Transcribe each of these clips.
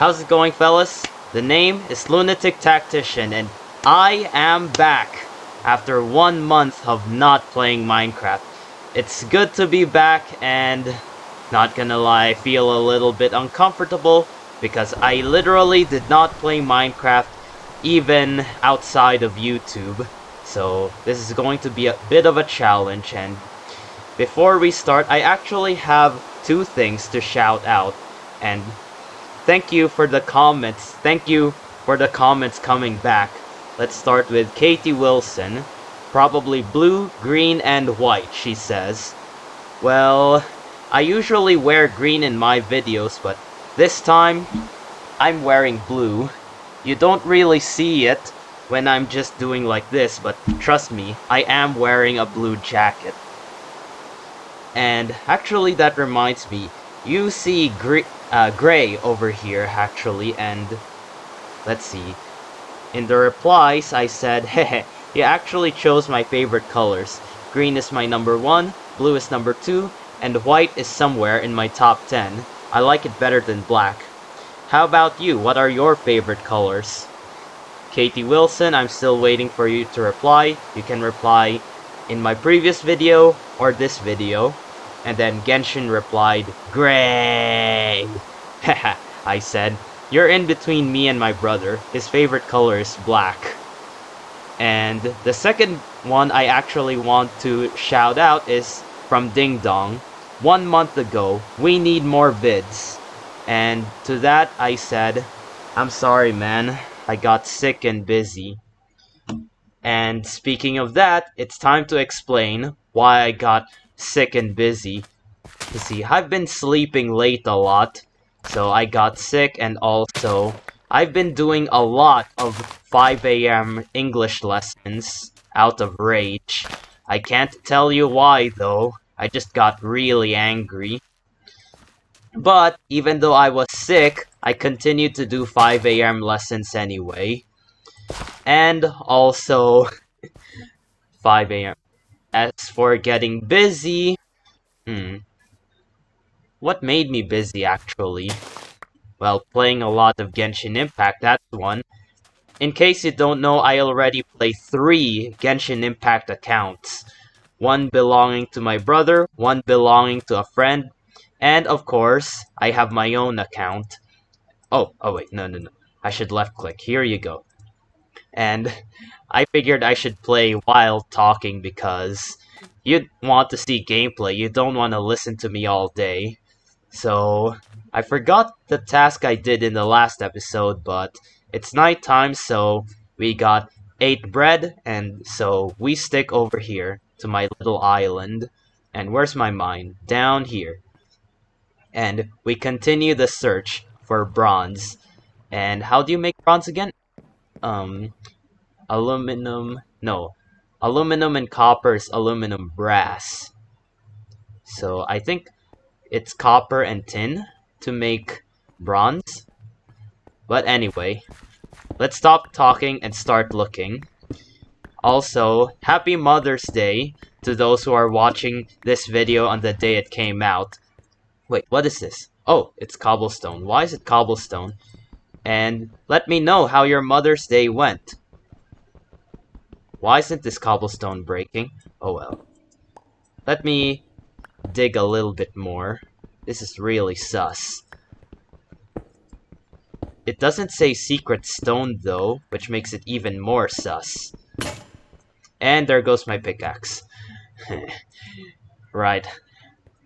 How's it going, fellas? The name is Lunatic Tactician, and I am back after 1 month of not playing Minecraft. It's good to be back, and not gonna lie, I feel a little bit uncomfortable because I literally did not play Minecraft even outside of YouTube. So this is going to be a bit of a challenge, and before we start, I actually have 2 things to shout out, and thank you for the comments. Thank you for the comments coming back. Let's start with Katie Wilson. Probably blue, green, and white, she says. Well, I usually wear green in my videos, but this time, I'm wearing blue. You don't really see it when I'm just doing like this, but trust me, I am wearing a blue jacket. And actually, that reminds me, you see gray over here, actually, and let's see. In the replies, I said, hehe, you actually chose my favorite colors. Green is my number 1, blue is number 2, and white is somewhere in my top 10. I like it better than black. How about you? What are your favorite colors? Katie Wilson, I'm still waiting for you to reply. You can reply in my previous video or this video. And then Genshin replied, gray! Haha, I said, you're in between me and my brother. His favorite color is black. And the second one I actually want to shout out is from Ding Dong. 1 month ago, we need more vids. And to that I said, I'm sorry, man. I got sick and busy. And speaking of that, it's time to explain why I got sick and busy. You see, I've been sleeping late a lot, so I got sick, and also I've been doing a lot of 5 AM English lessons out of rage. I can't tell you why though, I just got really angry. But even though I was sick, I continued to do 5 AM lessons anyway. And also 5 AM. As for getting busy, what made me busy actually? Well, playing a lot of Genshin Impact, that's one. In case you don't know, I already play 3 Genshin Impact accounts. 1 belonging to my brother, 1 belonging to a friend, and of course, I have my own account. Oh wait, no. I should left click, here you go. And I figured I should play while talking because you want to see gameplay, you don't want to listen to me all day. So, I forgot the task I did in the last episode, but it's nighttime, so we ate bread, and so we stick over here to my little island. And where's my mine? Down here. And we continue the search for bronze. And how do you make bronze again? Aluminum and copper is aluminum brass. So I think it's copper and tin to make bronze. But anyway, let's stop talking and start looking. Also, happy Mother's Day to those who are watching this video on the day it came out. Wait, what is this? Oh, it's cobblestone. Why is it cobblestone? And let me know how your Mother's Day went. Why isn't this cobblestone breaking? Oh well. Let me dig a little bit more. This is really sus. It doesn't say secret stone though, which makes it even more sus. And there goes my pickaxe. Right.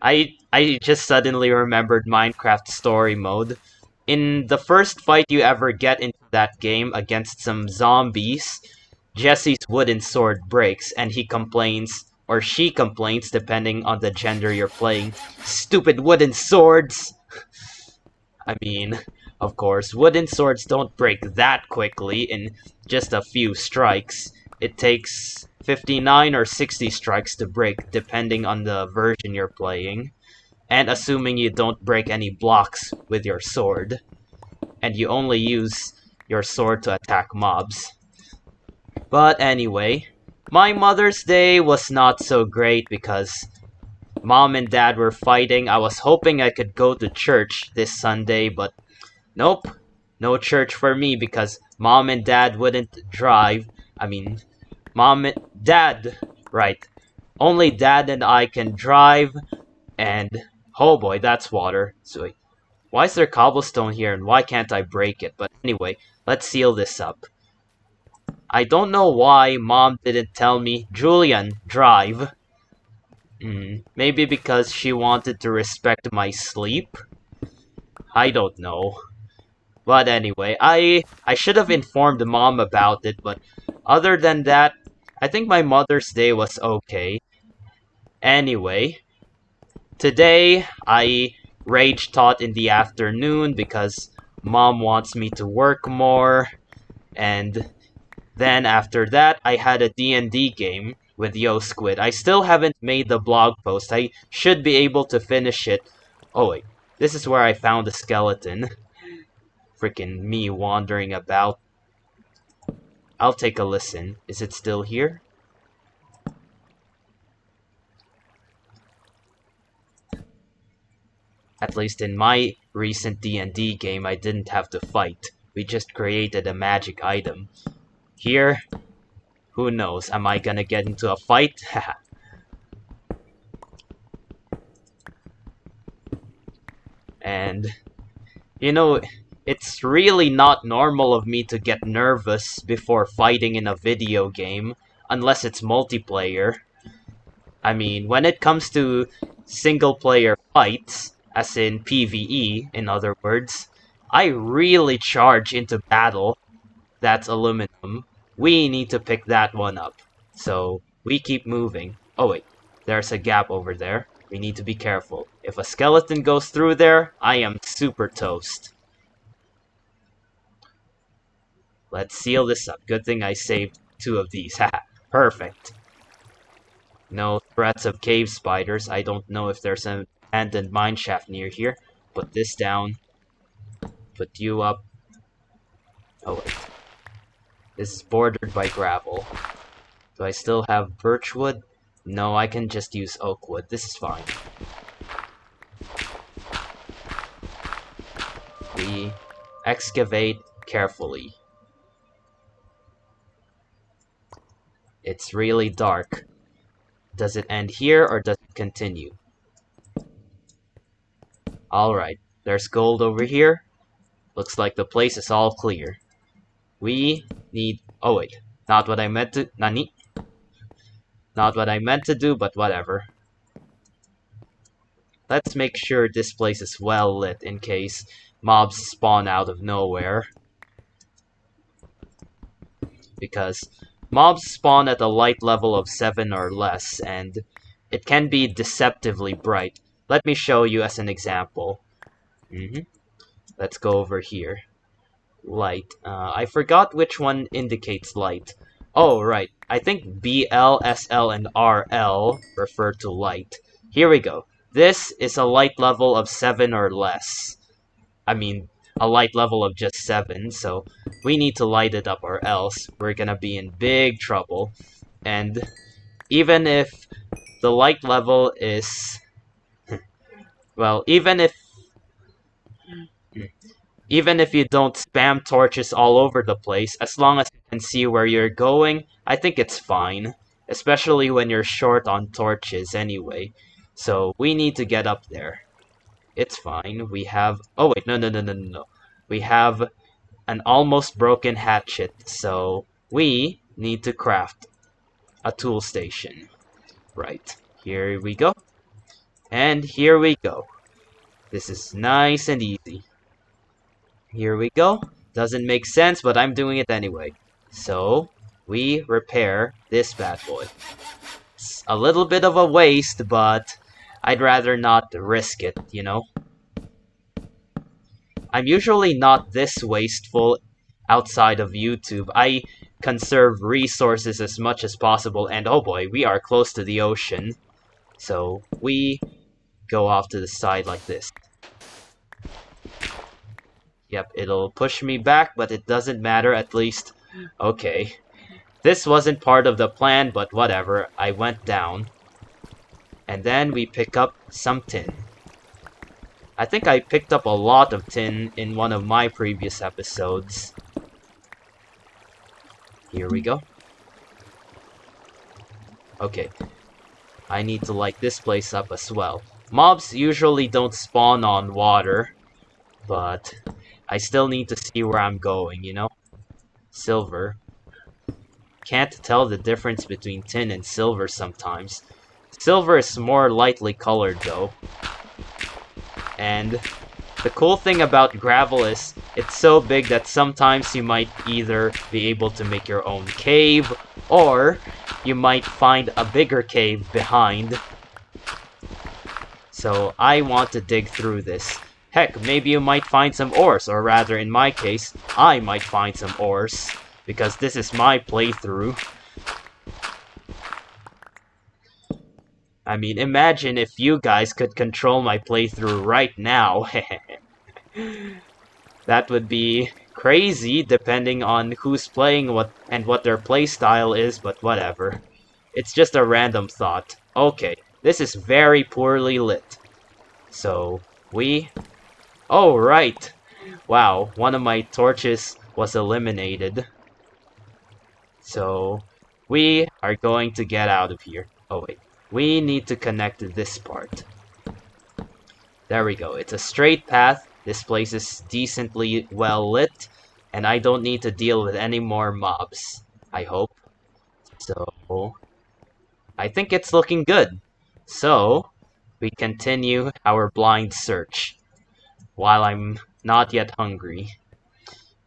I just suddenly remembered Minecraft story mode. In the first fight you ever get into that game against some zombies, Jesse's wooden sword breaks, and he complains, or she complains, depending on the gender you're playing, "Stupid wooden swords!" I mean, of course, wooden swords don't break that quickly in just a few strikes. It takes 59 or 60 strikes to break, depending on the version you're playing. And assuming you don't break any blocks with your sword. And you only use your sword to attack mobs. But anyway, my Mother's Day was not so great because Mom and Dad were fighting. I was hoping I could go to church this Sunday, but nope. No church for me because mom and dad wouldn't drive. I mean, mom and dad, right. Only dad and I can drive, and oh boy, that's water. So why is there cobblestone here and why can't I break it? But anyway, let's seal this up. I don't know why mom didn't tell me, Julian, drive. Maybe because she wanted to respect my sleep? I don't know. But anyway, I should have informed mom about it, but other than that, I think my Mother's Day was okay. Anyway, today I rage taught in the afternoon because mom wants me to work more, and then after that I had a D&D game with Yo Squid. I still haven't made the blog post. I should be able to finish it. Oh wait, this is where I found the skeleton. Freaking me wandering about. I'll take a listen. Is it still here? At least in my recent D&D game, I didn't have to fight. We just created a magic item. Here, who knows? Am I gonna get into a fight? And, you know, it's really not normal of me to get nervous before fighting in a video game, unless it's multiplayer. I mean, when it comes to single-player fights, as in PvE, in other words, I really charge into battle. That's aluminum. We need to pick that one up. So, we keep moving. Oh wait, there's a gap over there. We need to be careful. If a skeleton goes through there, I am super toast. Let's seal this up. Good thing I saved 2 of these. Haha, perfect. No threats of cave spiders. I don't know if there's an abandoned mineshaft near here. Put this down. Put you up. Oh wait. This is bordered by gravel. Do I still have birchwood? No, I can just use oak wood. This is fine. We excavate carefully. It's really dark. Does it end here or does it continue? Alright, there's gold over here. Looks like the place is all clear. We need... Oh wait, not what I meant to... Nani? Not what I meant to do, but whatever. Let's make sure this place is well lit in case mobs spawn out of nowhere. Because mobs spawn at a light level of 7 or less, and it can be deceptively bright. Let me show you as an example. Let's go over here. Light. I forgot which one indicates light. Oh, right. I think BL, SL, and RL refer to light. Here we go. This is a light level of 7 or less. I mean, a light level of just 7, so we need to light it up or else we're gonna be in big trouble. And even if the light level is... well, even if you don't spam torches all over the place, as long as you can see where you're going, I think it's fine. Especially when you're short on torches anyway. So we need to get up there. It's fine. We have... oh wait, no. We have an almost broken hatchet, so we need to craft a tool station. Right. Here we go. And here we go. This is nice and easy. Here we go. Doesn't make sense, but I'm doing it anyway. So, we repair this bad boy. It's a little bit of a waste, but I'd rather not risk it, you know? I'm usually not this wasteful outside of YouTube. I conserve resources as much as possible, and oh boy, we are close to the ocean. So, we go off to the side like this. Yep, it'll push me back, but it doesn't matter, at least. Okay. This wasn't part of the plan, but whatever. I went down. And then we pick up some tin. I think I picked up a lot of tin in one of my previous episodes. Here we go. Okay. I need to light this place up as well. Mobs usually don't spawn on water, but I still need to see where I'm going, you know? Silver. Can't tell the difference between tin and silver sometimes. Silver is more lightly colored though. And the cool thing about gravel is it's so big that sometimes you might either be able to make your own cave, or you might find a bigger cave behind. So I want to dig through this. Heck, maybe you might find some ores, or rather in my case, I might find some ores, because this is my playthrough. I mean, imagine if you guys could control my playthrough right now. That would be crazy, depending on who's playing what and what their playstyle is, but whatever. It's just a random thought. Okay, this is very poorly lit. So, we... Oh, right! Wow, one of my torches was eliminated. So, we are going to get out of here. Oh, wait. We need to connect to this part. There we go. It's a straight path. This place is decently well lit, and I don't need to deal with any more mobs. I hope. So, I think it's looking good. So, we continue our blind search. While I'm not yet hungry.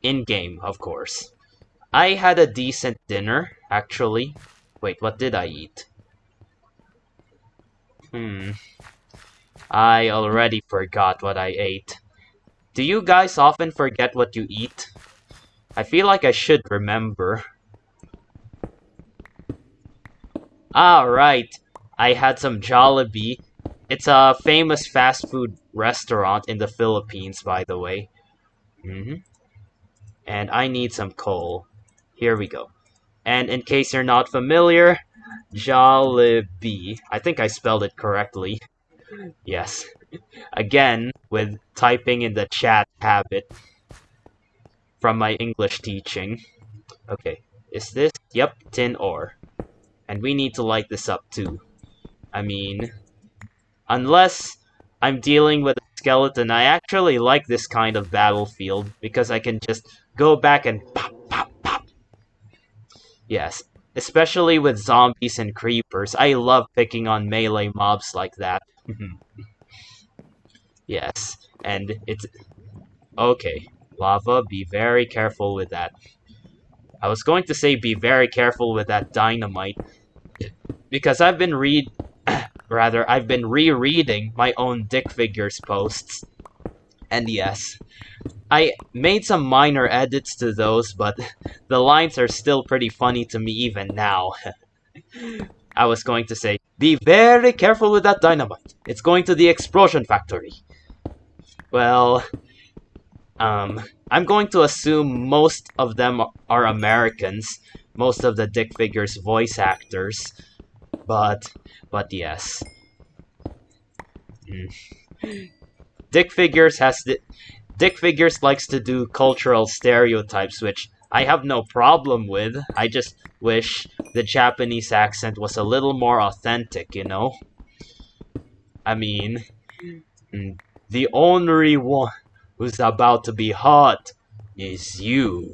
In-game, of course. I had a decent dinner, actually. Wait, what did I eat? I already forgot what I ate. Do you guys often forget what you eat? I feel like I should remember. Ah, right. I had some Jollibee. It's a famous fast food restaurant in the Philippines, by the way. And I need some coal. Here we go. And in case you're not familiar, Jollibee. I think I spelled it correctly. Yes. Again, with typing in the chat habit from my English teaching. Okay, is this? Yep, tin ore. And we need to light this up too. I mean, unless I'm dealing with a skeleton, I actually like this kind of battlefield because I can just go back and pop, pop, pop. Yes, especially with zombies and creepers. I love picking on melee mobs like that. Yes, and it's... Okay, lava, be very careful with that. I was going to say be very careful with that dynamite, because I've been I've been rereading my own Dick Figures posts. And yes, I made some minor edits to those, but the lines are still pretty funny to me even now. I was going to say, be very careful with that dynamite. It's going to the explosion factory. Well, I'm going to assume most of them are Americans. Most of the Dick Figures voice actors. But yes. Dick Figures likes to do cultural stereotypes, which I have no problem with. I just wish the Japanese accent was a little more authentic, you know? I mean, the only one who's about to be hot is you.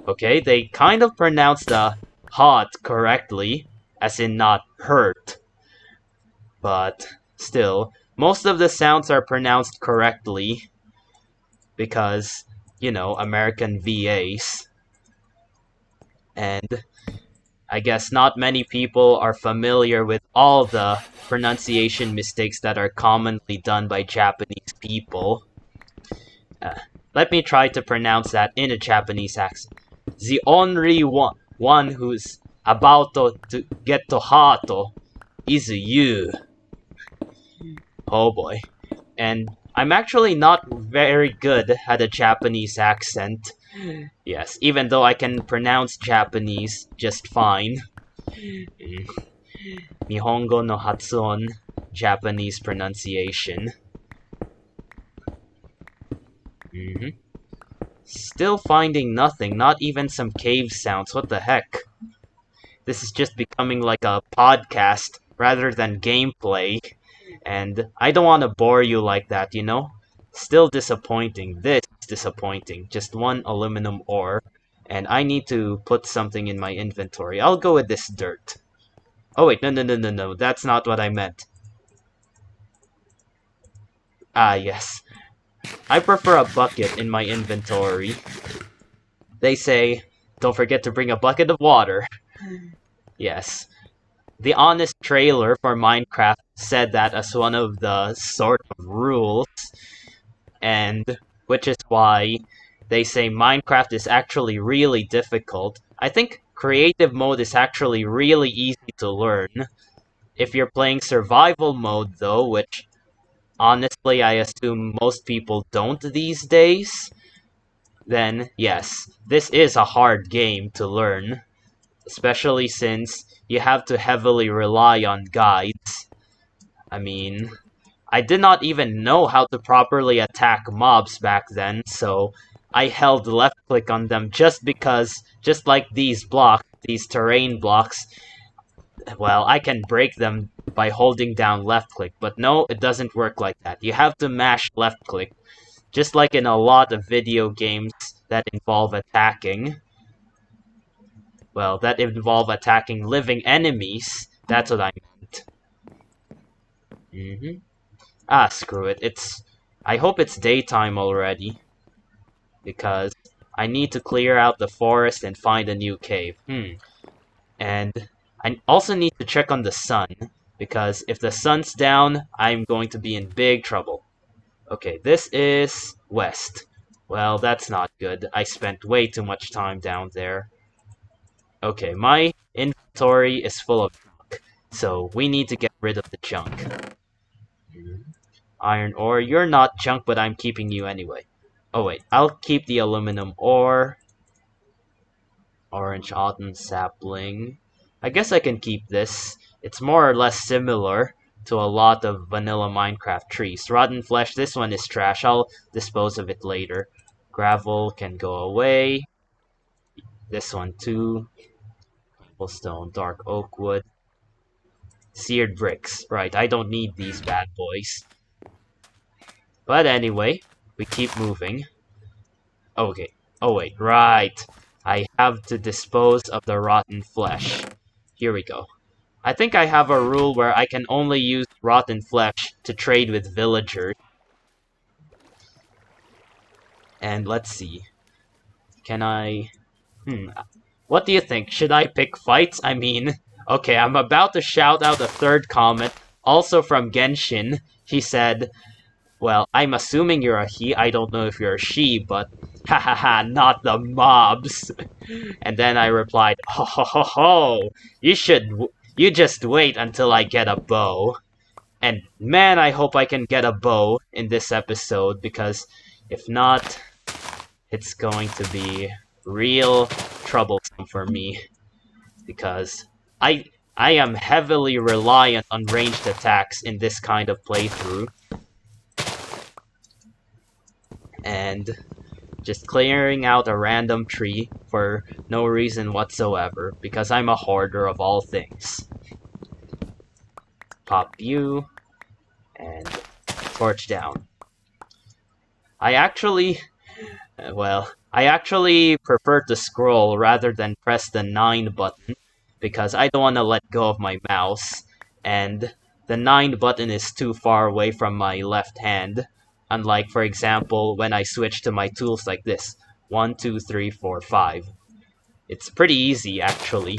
Okay, they kind of pronounce the hot correctly, as in not hurt. But still, most of the sounds are pronounced correctly because, you know, American VAs. And I guess not many people are familiar with all the pronunciation mistakes that are commonly done by Japanese people. Let me try to pronounce that in a Japanese accent. The only one who's about to get to Hato is you. Oh boy. And I'm actually not very good at a Japanese accent. Yes, even though I can pronounce Japanese just fine. Nihongo no Hatsuon, Japanese pronunciation. Mm-hmm. Still finding nothing, not even some cave sounds. What the heck? This is just becoming like a podcast rather than gameplay. And I don't want to bore you like that, you know? Still disappointing. This is disappointing. Just one aluminum ore. And I need to put something in my inventory. I'll go with this dirt. Oh wait, no. That's not what I meant. Ah, yes. I prefer a bucket in my inventory. They say, don't forget to bring a bucket of water. Yes. The honest trailer for Minecraft said that as one of the sort of rules, and which is why they say Minecraft is actually really difficult. I think creative mode is actually really easy to learn. If you're playing survival mode though, which honestly I assume most people don't these days, then yes, this is a hard game to learn, especially since you have to heavily rely on guides. I mean, I did not even know how to properly attack mobs back then, so I held left click on them just because, just like these blocks, these terrain blocks, well, I can break them by holding down left click, but no, it doesn't work like that. You have to mash left click, just like in a lot of video games that involve attacking. Well, that involve attacking living enemies. That's what I meant. Ah, screw it. I hope it's daytime already, because I need to clear out the forest and find a new cave. And I also need to check on the sun, because if the sun's down, I'm going to be in big trouble. Okay, this is west. Well, that's not good. I spent way too much time down there. Okay, my inventory is full of junk, so we need to get rid of the junk. Iron ore, you're not junk, but I'm keeping you anyway. Oh wait, I'll keep the aluminum ore. Orange autumn sapling. I guess I can keep this. It's more or less similar to a lot of vanilla Minecraft trees. Rotten flesh, this one is trash. I'll dispose of it later. Gravel can go away. This one too. Cobblestone, dark oak wood. Seared bricks. Right, I don't need these bad boys. But anyway, we keep moving. Okay. Oh wait, right. I have to dispose of the rotten flesh. Here we go. I think I have a rule where I can only use rotten flesh to trade with villagers. And let's see. Can I... What do you think? Should I pick fights? I mean... Okay, I'm about to shout out a third comment, also from Genshin. He said, well, I'm assuming you're a he. I don't know if you're a she, but ha ha ha, not the mobs. And then I replied, ho ho ho ho, you just wait until I get a bow. And man, I hope I can get a bow in this episode, because if not, it's going to be real troublesome for me. Because I am heavily reliant on ranged attacks in this kind of playthrough. And just clearing out a random tree for no reason whatsoever, because I'm a hoarder of all things. Pop you, and torch down. I actually prefer to scroll rather than press the 9 button, because I don't want to let go of my mouse, and the 9 button is too far away from my left hand, unlike, for example, when I switch to my tools like this. 1, 2, 3, 4, 5. It's pretty easy, actually.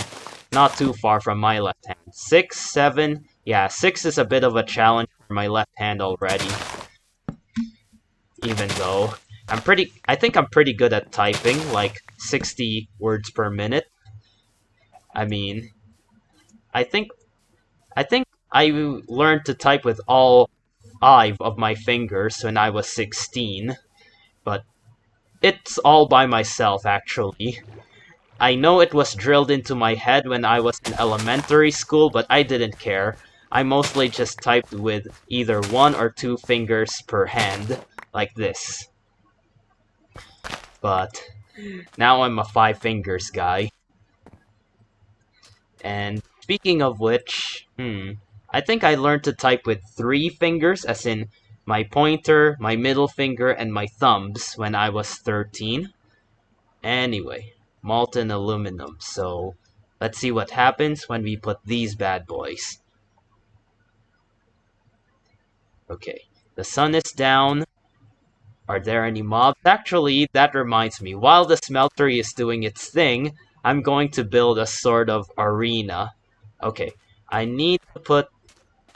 Not too far from my left hand. 6, 7... Yeah, 6 is a bit of a challenge for my left hand already. Even though I think I'm pretty good at typing, like 60 words per minute. I mean, I think I learned to type with all 5 of my fingers when I was 16, but it's all by myself actually. I know it was drilled into my head when I was in elementary school, but I didn't care. I mostly just typed with either 1 or 2 fingers per hand, like this. but now I'm a five fingers guy. And speaking of which, I think I learned to type with three fingers, as in my pointer, my middle finger, and my thumbs when I was 13. Anyway, molten aluminum. So let's see what happens when we put these bad boys. Okay, the sun is down. Are there any mobs? Actually, that reminds me. While the smeltery is doing its thing, I'm going to build a sort of arena. Okay, I need to put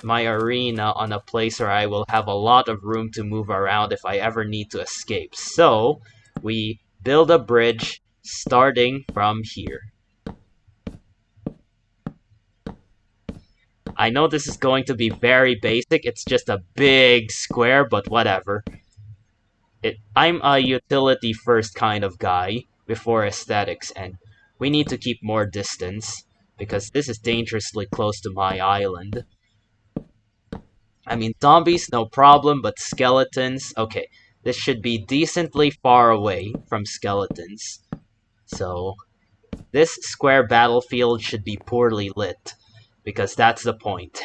my arena on a place where I will have a lot of room to move around if I ever need to escape. So, we build a bridge starting from here. I know this is going to be very basic, it's just a big square, but whatever. I'm a utility first kind of guy before aesthetics, and we need to keep more distance because this is dangerously close to my island. I mean, zombies, no problem, but skeletons, okay. This should be decently far away from skeletons. So, this square battlefield should be poorly lit, because that's the point.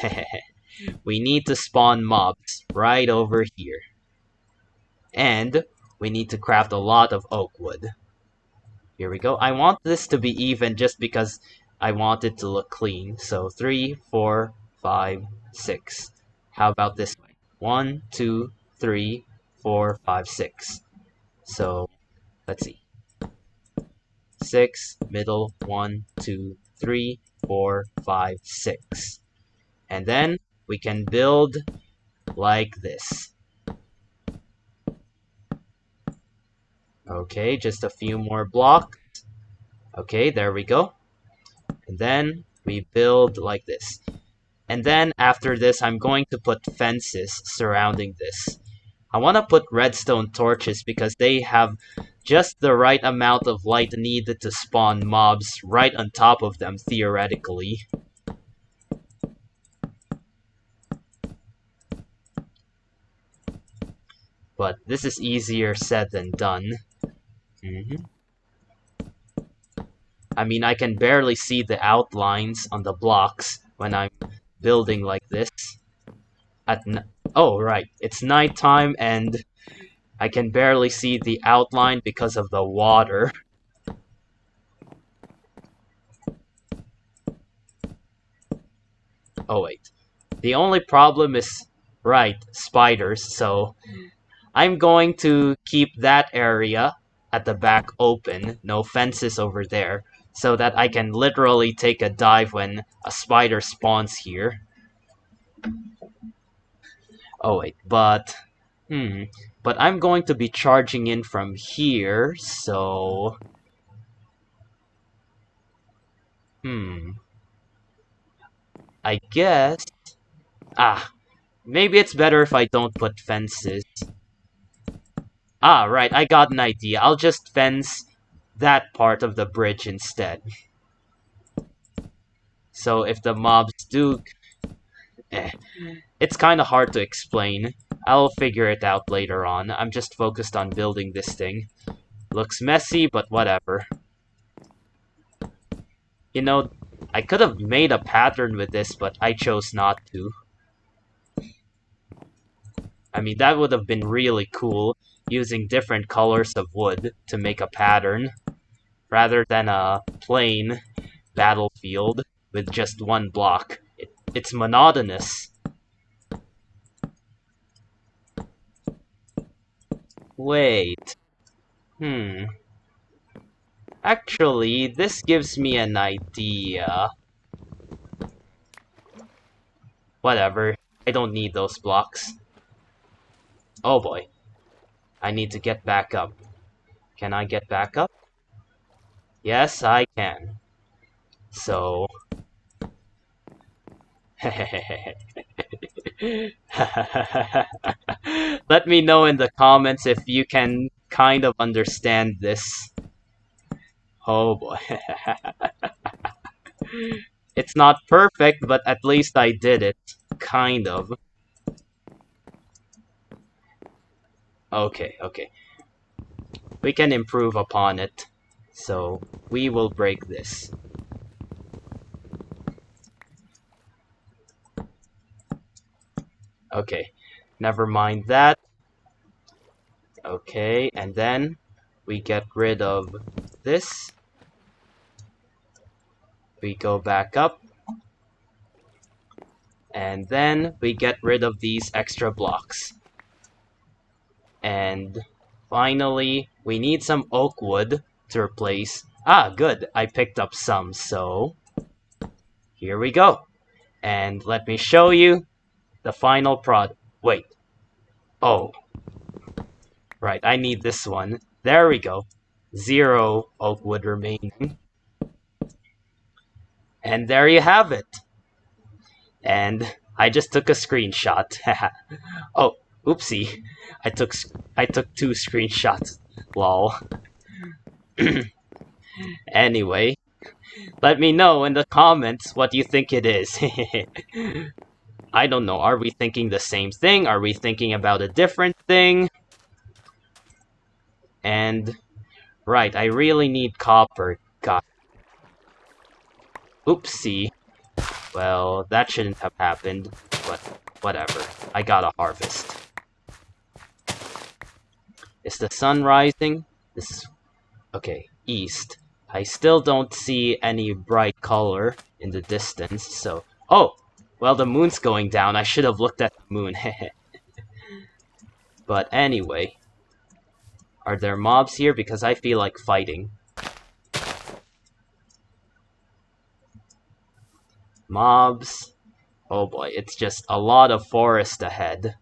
We need to spawn mobs right over here. And we need to craft a lot of oak wood. Here we go. I want this to be even just because I want it to look clean. So 3, 4, 5, 6. How about this way? 1, 2, 3, 4, 5, 6. So let's see. 6, middle, 1, 2, 3, 4, 5, 6. And then we can build like this. Okay, just a few more blocks. Okay, there we go. And then we build like this. And then after this, I'm going to put fences surrounding this. I want to put redstone torches because they have just the right amount of light needed to spawn mobs right on top of them, theoretically. But this is easier said than done. I mean, I can barely see the outlines on the blocks when I'm building like this. Oh, right. It's nighttime and I can barely see the outline because of the water. Oh, wait. The only problem is, right, spiders, so I'm going to keep that area at the back open, no fences over there, so that I can literally take a dive when a spider spawns here. Oh wait, but I'm going to be charging in from here, so I guess maybe it's better if I don't put fences. Right, I got an idea. I'll just fence that part of the bridge instead. So if the mobs do it's kind of hard to explain. I'll figure it out later on. I'm just focused on building this thing. Looks messy, but whatever. You know, I could have made a pattern with this, but I chose not to. I mean, that would have been really cool, using different colors of wood to make a pattern, rather than a plain battlefield with just one block. It's monotonous. Wait. Actually, this gives me an idea. Whatever. I don't need those blocks. Oh boy. I need to get back up. Can I get back up? Yes, I can. So... Let me know in the comments if you can kind of understand this. Oh boy. It's not perfect, but at least I did it. Kind of. Okay. we can improve upon it. So we will break this. Okay, never mind that. Okay, and then we get rid of this. We go back up. And then we get rid of these extra blocks. And finally, we need some oak wood to replace. Ah, good. I picked up some, so here we go. And let me show you the final prod. Wait. Oh. Right, I need this one. There we go. 0 oak wood remaining. And there you have it. And I just took a screenshot. Oh, oopsie. I took 2 screenshots. Lol. Anyway, let me know in the comments what you think it is. I don't know. Are we thinking the same thing? Are we thinking about a different thing? And right, I really need copper. God. Oopsie. Well, that shouldn't have happened, but whatever. I gotta harvest. Is the sun rising? This is... okay, east. I still don't see any bright color in the distance, so... oh! Well, the moon's going down. I should have looked at the moon. But anyway. Are there mobs here? Because I feel like fighting. Mobs. Oh boy, it's just a lot of forest ahead.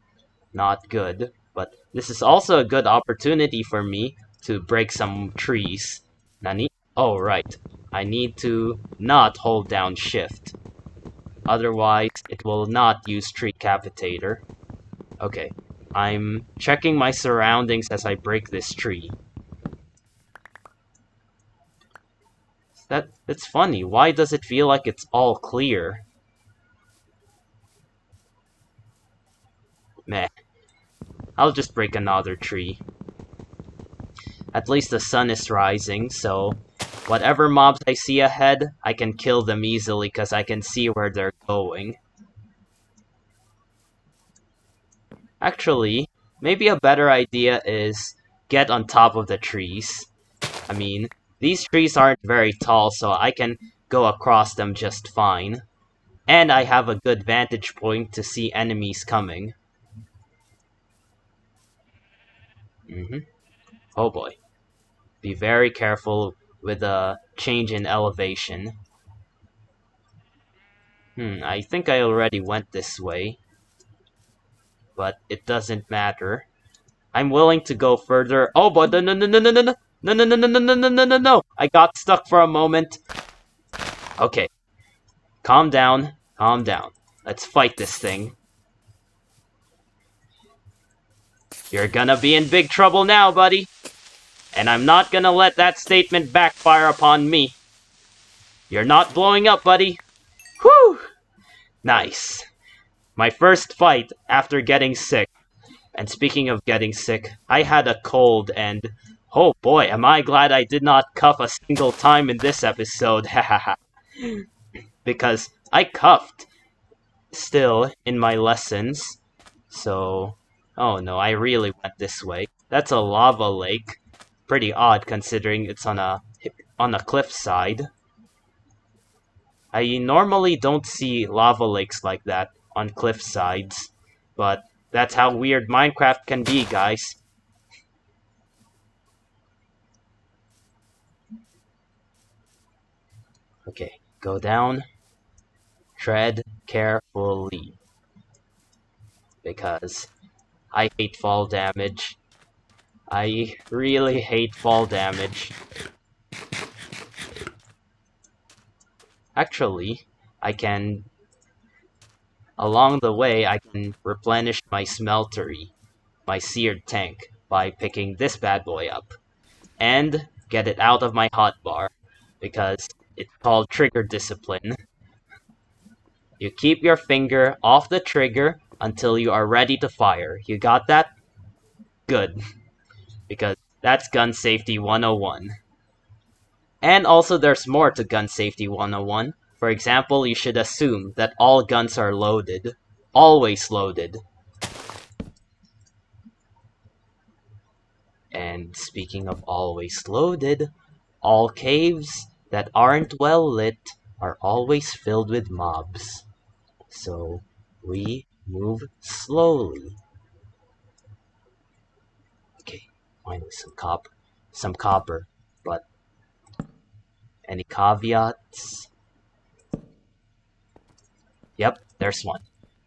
Not good. But this is also a good opportunity for me to break some trees. Nani? Oh, right. I need to not hold down shift. Otherwise, it will not use tree capitator. Okay. I'm checking my surroundings as I break this tree. It's funny. Why does it feel like it's all clear? Meh. I'll just break another tree. At least the sun is rising, so whatever mobs I see ahead, I can kill them easily because I can see where they're going. Actually, maybe a better idea is get on top of the trees. I mean, these trees aren't very tall, so I can go across them just fine. And I have a good vantage point to see enemies coming. Oh boy. Be very careful with the change in elevation. I think I already went this way. But it doesn't matter. I'm willing to go further. Oh, but no, no, no, no, no, no, no, no, no, no, no, no, no, no, no, no. I got stuck for a moment. Okay. Calm down. Calm down. Let's fight this thing. You're gonna be in big trouble now, buddy. And I'm not gonna let that statement backfire upon me. You're not blowing up, buddy. Whew! Nice. My first fight after getting sick. And speaking of getting sick, I had a cold and... oh boy, am I glad I did not cough a single time in this episode. Because I coughed still in my lessons. So... oh no, I really went this way. That's a lava lake. Pretty odd considering it's on a cliffside. I normally don't see lava lakes like that on cliff sides, but that's how weird Minecraft can be, guys. Okay, go down. Tread carefully. Because I hate fall damage. I really hate fall damage. Actually, I can... along the way, I can replenish my smeltery, my seared tank, by picking this bad boy up. And get it out of my hotbar, because it's called trigger discipline. You keep your finger off the trigger until you are ready to fire. You got that? Good. Because That's gun safety 101. And also there's more to gun safety 101. For example, you should assume that all guns are loaded. Always loaded. And speaking of always loaded, all caves that aren't well lit are always filled with mobs. So we move slowly. Okay, finally some copper, but any caveats? Yep, there's one.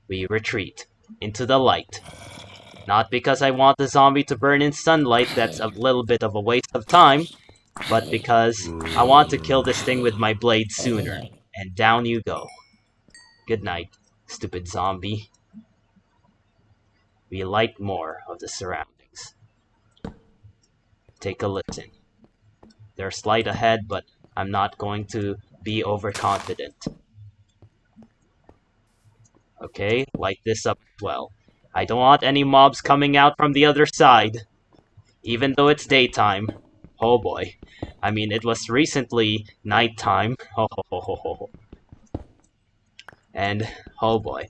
We retreat into the light. Not because I want the zombie to burn in sunlight, that's a little bit of a waste of time, but because I want to kill this thing with my blade sooner. And down you go. Good night, stupid zombie. We light more of the surroundings. Take a listen. There's light ahead, but I'm not going to be overconfident. Okay, light this up as well. I don't want any mobs coming out from the other side. Even though it's daytime. Oh boy. I mean, it was recently nighttime. Ho ho ho ho ho. And, oh boy.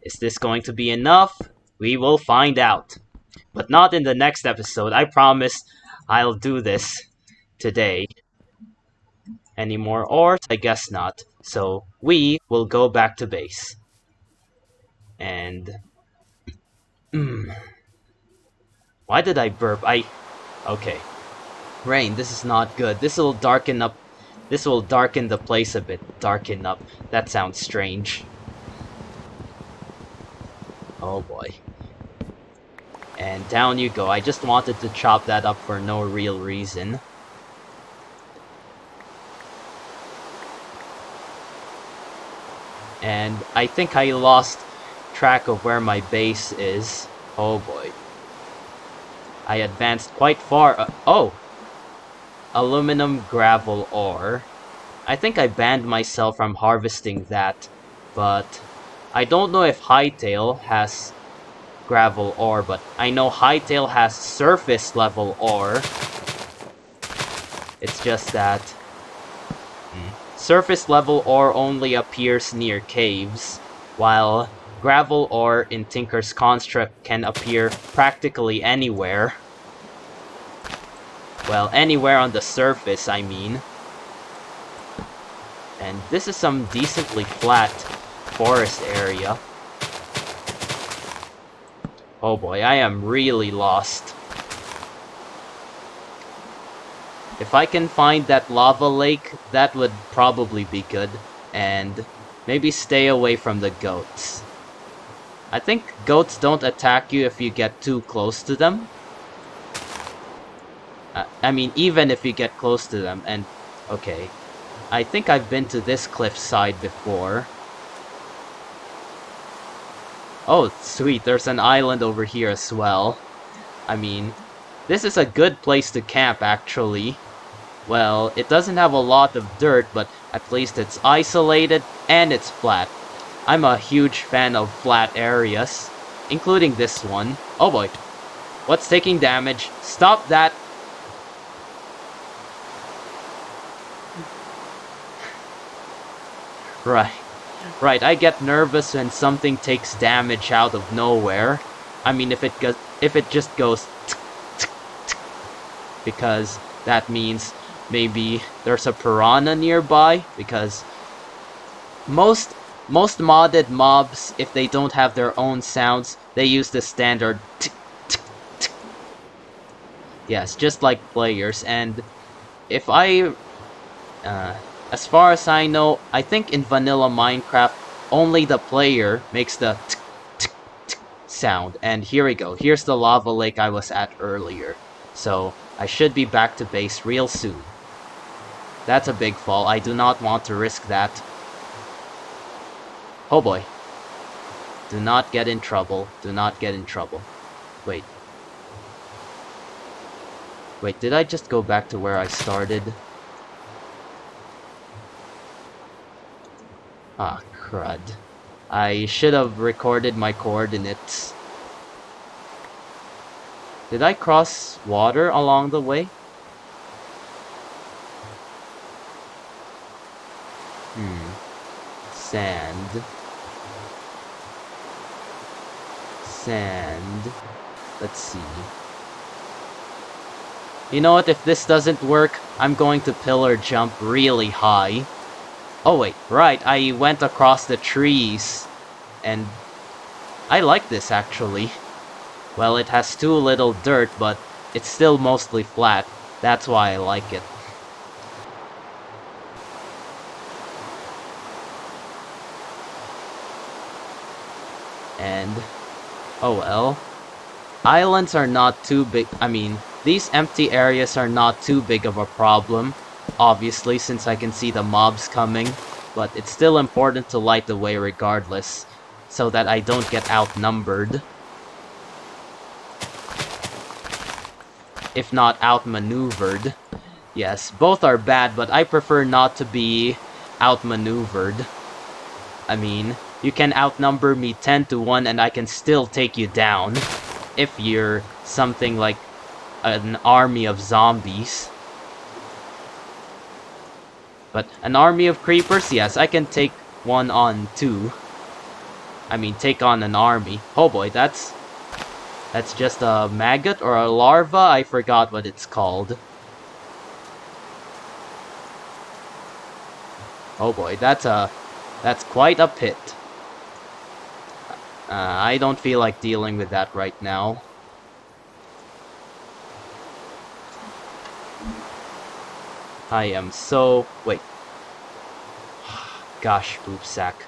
Is this going to be enough? We will find out. But not in the next episode. I promise I'll do this today. Any more ores? I guess not. So, we will go back to base. And... why did I burp? Okay. Rain, this is not good. This will darken the place a bit. Darken up. That sounds strange. Oh boy. And down you go. I just wanted to chop that up for no real reason. And I think I lost track of where my base is. Oh boy. I advanced quite far. Oh! Aluminum gravel ore. I think I banned myself from harvesting that, but I don't know if Hightail has gravel ore, but I know Hightail has surface level ore. It's just that surface level ore only appears near caves, while gravel ore in Tinker's Construct can appear practically anywhere. Well, anywhere on the surface, I mean. And this is some decently flat forest area. Oh boy, I am really lost. If I can find that lava lake, that would probably be good. And maybe stay away from the goats. I think goats don't attack you if you get too close to them. I mean, even if you get close to them, and... okay. I think I've been to this cliffside before. Oh, sweet, there's an island over here as well. I mean, this is a good place to camp, actually. Well, it doesn't have a lot of dirt, but at least it's isolated, and it's flat. I'm a huge fan of flat areas, including this one. Oh boy. What's taking damage? Stop that! Right, I get nervous when something takes damage out of nowhere. I mean, if it just goes because that means maybe there's a piranha nearby, because most modded mobs, if they don't have their own sounds, they use the standard yes, just like players. And if I as far as I know, I think in vanilla Minecraft, only the player makes the sound. And here we go. Here's the lava lake I was at earlier. So, I should be back to base real soon. That's a big fall. I do not want to risk that. Oh boy. Do not get in trouble. Do not get in trouble. Wait. Wait, did I just go back to where I started? Ah, crud. I should have recorded my coordinates. Did I cross water along the way? Sand. Sand. Let's see. You know what? If this doesn't work, I'm going to pillar jump really high. Oh wait, right, I went across the trees. And I like this actually. Well, it has too little dirt, but it's still mostly flat. That's why I like it. And, oh well. Islands are not too big. I mean, these empty areas are not too big of a problem. Obviously, since I can see the mobs coming. But it's still important to light the way regardless. So that I don't get outnumbered. If not outmaneuvered. Yes, both are bad, but I prefer not to be outmaneuvered. I mean, you can outnumber me 10 to 1 and I can still take you down. If you're something like an army of zombies. But an army of creepers, yes, I can take one on too. I mean, take on an army. Oh boy, that's just a maggot or a larva? I forgot what it's called. Oh boy, that's quite a pit. I don't feel like dealing with that right now. I am so... Wait. Gosh, poop sack.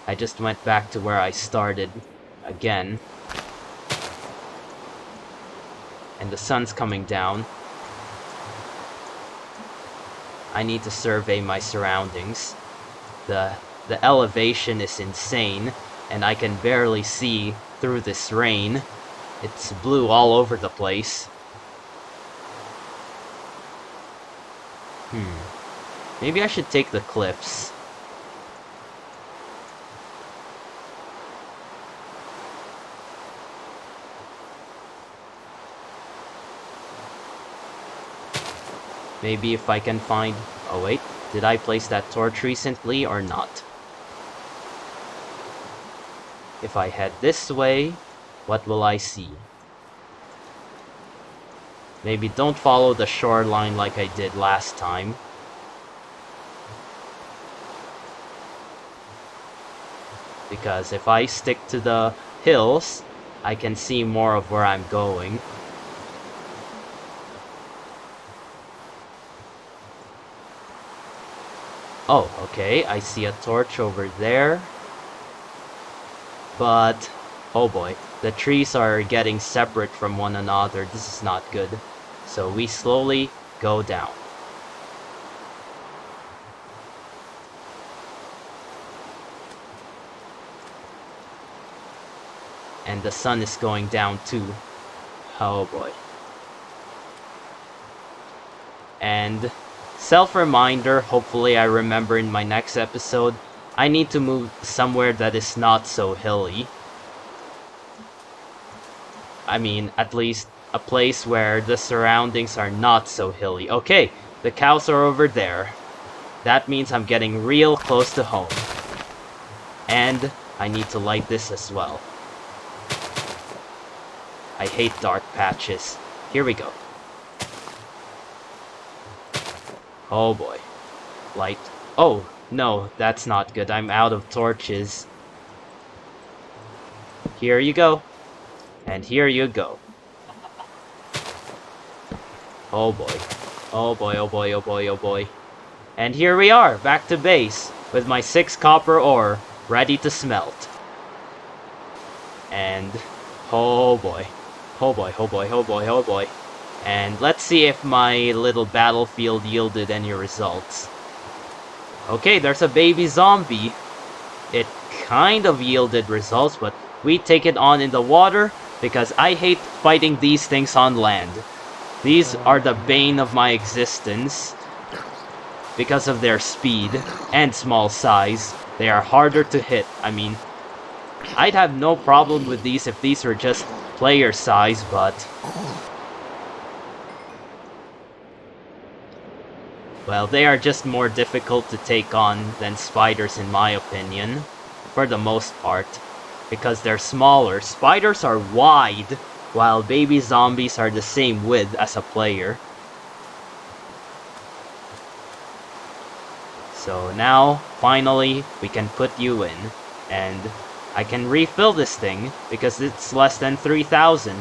I just went back to where I started. Again. And the sun's coming down. I need to survey my surroundings. The elevation is insane, and I can barely see through this rain. It's blue all over the place. Maybe I should take the cliffs. Maybe if I can find... Oh wait, did I place that torch recently or not? If I head this way, what will I see? Maybe don't follow the shoreline like I did last time. Because if I stick to the hills, I can see more of where I'm going. Oh, okay, I see a torch over there. But, oh boy, the trees are getting separate from one another. This is not good. So we slowly go down. And the sun is going down too. Oh boy. And self-reminder, hopefully I remember in my next episode, I need to move somewhere that is not so hilly. I mean, at least a place where the surroundings are not so hilly. Okay, the cows are over there. That means I'm getting real close to home. And I need to light this as well. I hate dark patches. Here we go. Oh boy. Light. Oh, no, that's not good. I'm out of torches. Here you go. And here you go. Oh boy. Oh boy, oh boy, oh boy, oh boy. And here we are, back to base, with my 6 copper ore, ready to smelt. And, oh boy. Oh boy, oh boy, oh boy, oh boy. And let's see if my little battlefield yielded any results. Okay, there's a baby zombie. It kind of yielded results, but we take it on in the water, because I hate fighting these things on land. These are the bane of my existence. Because of their speed and small size, they are harder to hit. I mean, I'd have no problem with these if these were just player size, but... well, they are just more difficult to take on than spiders in my opinion, for the most part, because they're smaller. Spiders are wide, while baby zombies are the same width as a player. So now, finally, we can put you in, and I can refill this thing, because it's less than 3,000.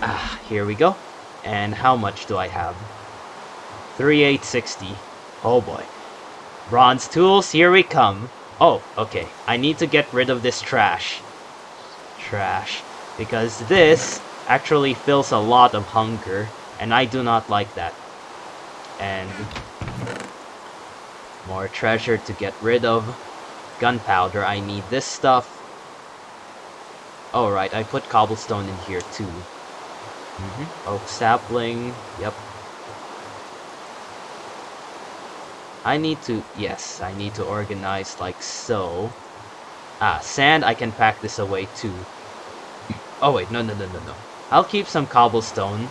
Ah, here we go. And how much do I have? 3,860. Oh boy. Bronze tools, here we come. Oh, okay. I need to get rid of this trash. Because this actually fills a lot of hunger, and I do not like that. And more treasure to get rid of. Gunpowder, I need this stuff. Oh right, I put cobblestone in here too. Oak sapling, yep. I need to organize like so. Ah, sand, I can pack this away too. Oh wait, no. I'll keep some cobblestone,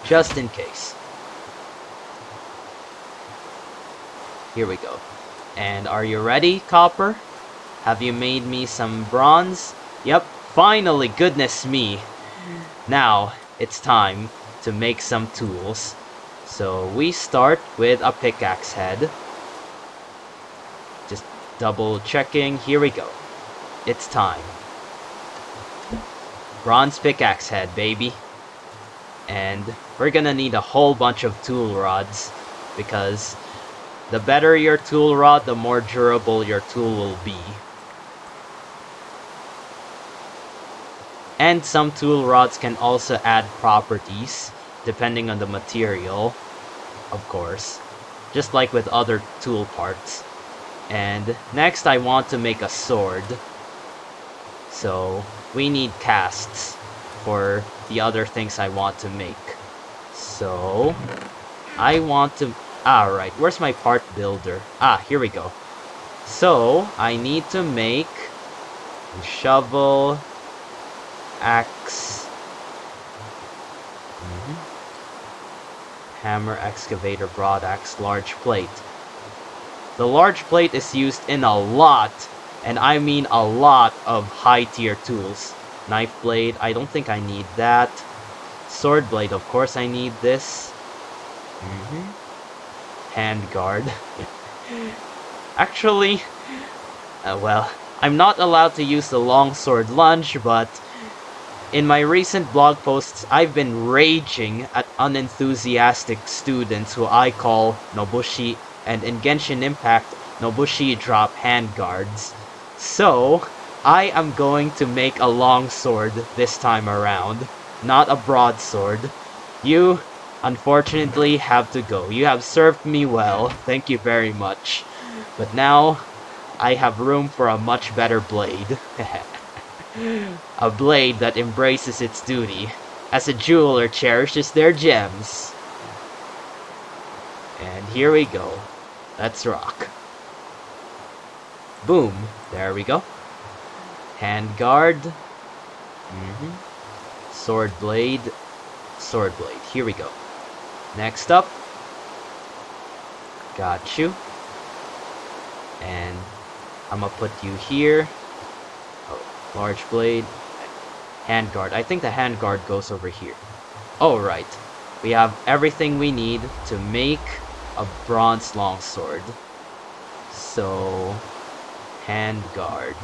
just in case. Here we go. And are you ready, Copper? Have you made me some bronze? Yep, finally, goodness me. Now, it's time to make some tools. So we start with a pickaxe head. Just double checking, here we go. It's time. Bronze pickaxe head, baby. And we're gonna need a whole bunch of tool rods, because the better your tool rod, the more durable your tool will be. And some tool rods can also add properties, depending on the material, of course. Just like with other tool parts. And next I want to make a sword. So we need casts for the other things I want to make. So I want to... right, where's my part builder? Ah, here we go. So I need to make a shovel, axe, hammer, excavator, broad axe, large plate. The large plate is used in a lot, and I mean a lot, of high tier tools. Knife blade, I don't think I need that. Sword blade, of course I need this. Hand guard. Actually, well, I'm not allowed to use the longsword lunge, but in my recent blog posts, I've been raging at unenthusiastic students who I call Nobushi, and in Genshin Impact, Nobushi drop hand guards. So, I am going to make a longsword this time around, not a broadsword. You, unfortunately, have to go. You have served me well, thank you very much. But now, I have room for a much better blade. A blade that embraces its duty, as a jeweler cherishes their gems. And here we go. Let's rock. Boom. There we go. Hand guard. Sword blade. Sword blade. Here we go. Next up. Got you. And I'm gonna put you here. Large blade. Hand guard. I think the hand guard goes over here. Oh, right. We have everything we need to make a bronze longsword. So, hand guard.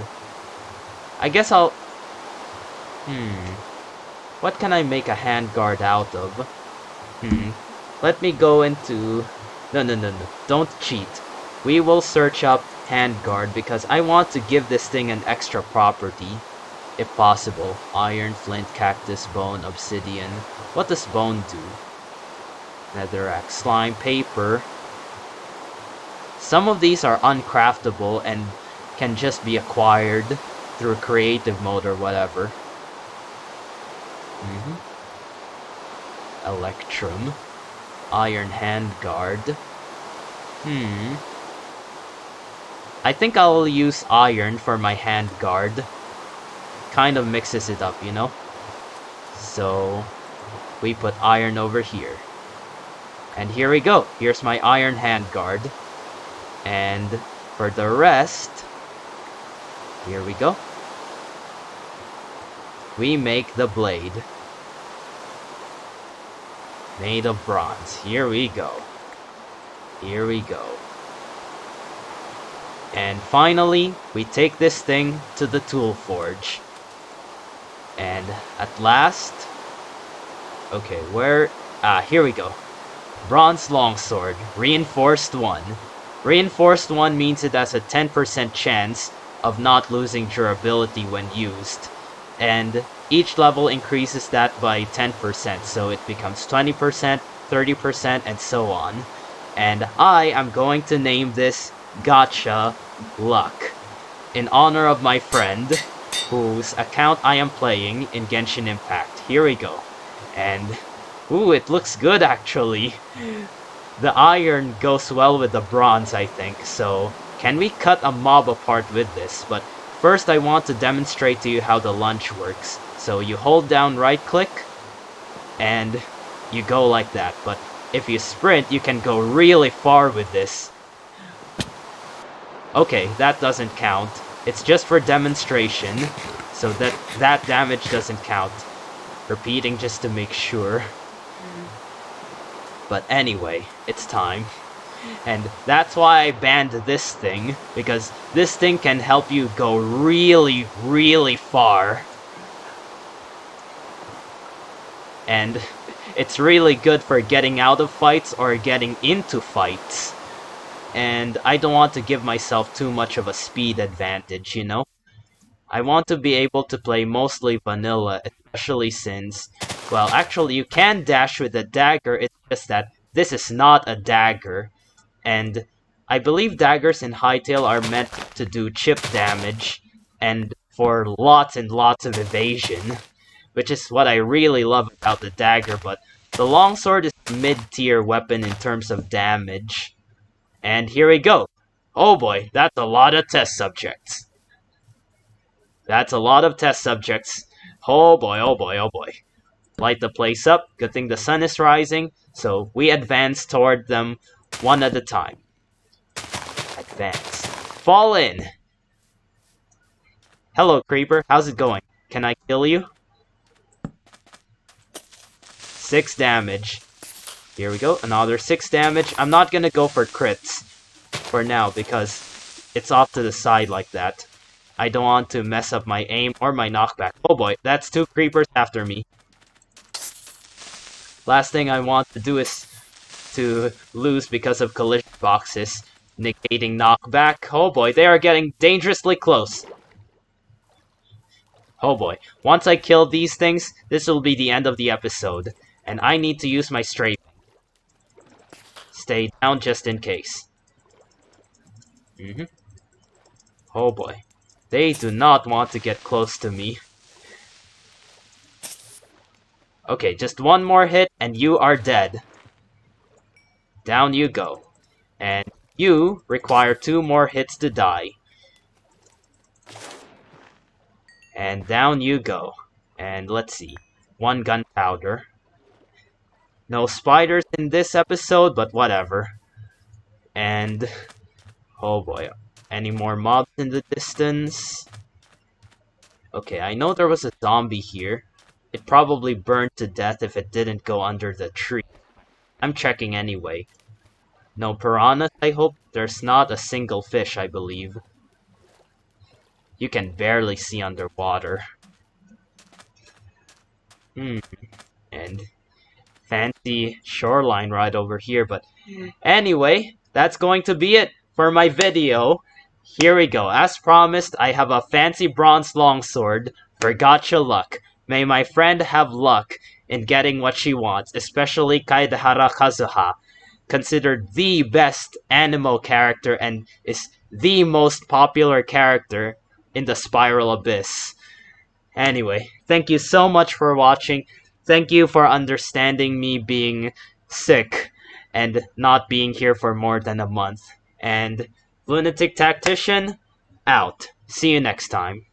I guess I'll... What can I make a hand guard out of? Let me go into... No. Don't cheat. We will search up hand guard because I want to give this thing an extra property. If possible. Iron, flint, cactus, bone, obsidian. What does bone do? Netherrack, slime, paper. Some of these are uncraftable and can just be acquired through creative mode or whatever. Electrum. Iron handguard. I think I'll use iron for my hand guard. Kind of mixes it up, you know? So, we put iron over here. And here we go. Here's my iron hand guard. And for the rest, here we go. We make the blade. Made of bronze. Here we go. Here we go. And finally, we take this thing to the tool forge. And at last... Okay, where... here we go. Bronze longsword. Reinforced 1. Reinforced 1 means it has a 10% chance of not losing durability when used. And each level increases that by 10%, so it becomes 20%, 30%, and so on. And I am going to name this Gacha Luck, in honor of my friend, whose account I am playing in Genshin Impact. Here we go. And, ooh, it looks good actually. The iron goes well with the bronze, I think, so can we cut a mob apart with this? But first I want to demonstrate to you how the lunge works. So you hold down right click, and you go like that. But if you sprint, you can go really far with this. Okay, that doesn't count. It's just for demonstration, so that damage doesn't count. Repeating just to make sure. But anyway, it's time. And that's why I banned this thing, because this thing can help you go really, really far. And it's really good for getting out of fights or getting into fights. And I don't want to give myself too much of a speed advantage, you know? I want to be able to play mostly vanilla, especially since, well, actually you can dash with a dagger, it's just that this is not a dagger. And I believe daggers in Hytale are meant to do chip damage, and for lots and lots of evasion, which is what I really love about the dagger, but the longsword is a mid-tier weapon in terms of damage. And here we go. Oh boy, that's a lot of test subjects. That's a lot of test subjects. Oh boy, oh boy, oh boy. Light the place up. Good thing the sun is rising, so we advance toward them one at a time. Advance. Fall in! Hello, creeper. How's it going? Can I kill you? 6 damage. Here we go. Another 6 damage. I'm not gonna go for crits for now because it's off to the side like that. I don't want to mess up my aim or my knockback. Oh boy, that's 2 creepers after me. Last thing I want to do is to lose because of collision boxes, negating knockback. Oh boy, they are getting dangerously close. Oh boy, once I kill these things, this will be the end of the episode, and I need to use my straight. Stay down just in case. Oh boy, they do not want to get close to me. Okay, just one more hit and you are dead. Down you go. And you require 2 more hits to die. And down you go. And let's see. 1 gunpowder. No spiders in this episode, but whatever. And... oh boy. Any more mobs in the distance? Okay, I know there was a zombie here. It probably burned to death if it didn't go under the tree. I'm checking anyway. No piranhas, I hope? There's not a single fish, I believe. You can barely see underwater. And fancy shoreline right over here, but anyway, that's going to be it for my video. Here we go. As promised, I have a fancy bronze longsword for Gacha Luck. May my friend have luck in getting what she wants, especially Kaedehara Kazuha, considered the best anime character and is the most popular character in the Spiral Abyss. Anyway, thank you so much for watching. Thank you for understanding me being sick and not being here for more than a month. And Lunatic Tactician, out. See you next time.